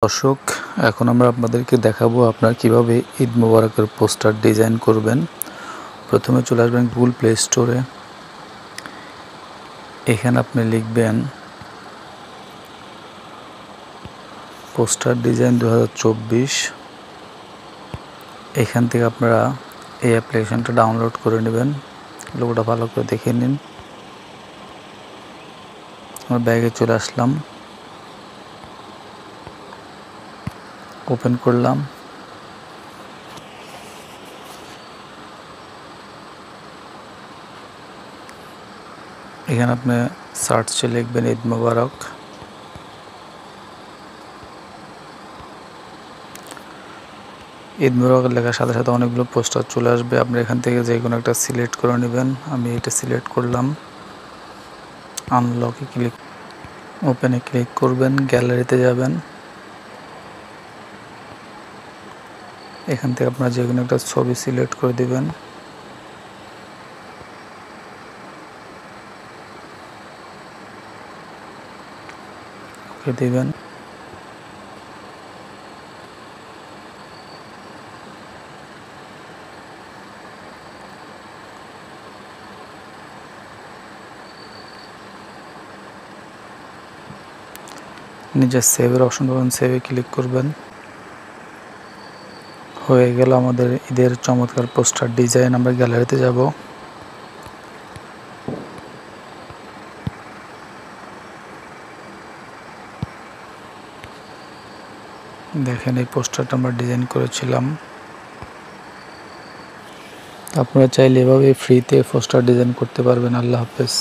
দর্শক, এখন আমরা আপনাদেরকে দেখাবো আপনারা কিভাবে ঈদ মোবারকের পোস্টার ডিজাইন করবেন। প্রথমে চলে আসবেন গুগল প্লে স্টোরে। এখানে আপনি লিখবেন পোস্টার ডিজাইন 2024। এখান থেকে আপনারা এই অ্যাপ্লিকেশনটা ডাউনলোড করে নেবেন। লোগোটা ভালো করে দেখে নিন। আমরা ব্যাগে চলে আসলাম, ওপেন করলাম। এখানে আপনি সার্চে লিখবেন ঈদ মোবারক। ঈদ মোবারক লেখার সাথে সাথে অনেকগুলো পোস্টার চলে আসবে। আপনি এখান থেকে যে কোনো একটা সিলেক্ট করে নেবেন। আমি এটা সিলেক্ট করলাম। আনলকে ক্লিক, ওপেনে ক্লিক করবেন, গ্যালারিতে যাবেন। এখান থেকে আপনারা যে কোনো একটা ছবি সিলেক্ট করে দিবেন। ওকে দিবেন। নিজের সেভের অপশন পাবেন, সেভে ক্লিক করবেন। হয়ে গেল আমাদের ঈদের চমৎকার পোস্টার ডিজাইন। আমরা গ্যালারিতে যাব। দেখেন এই পোস্টারটা আমরা ডিজাইন করেছিলাম। আপনারা চাইলে এভাবে ফ্রিতে পোস্টার ডিজাইন করতে পারবেন। আল্লাহ হাফেজ।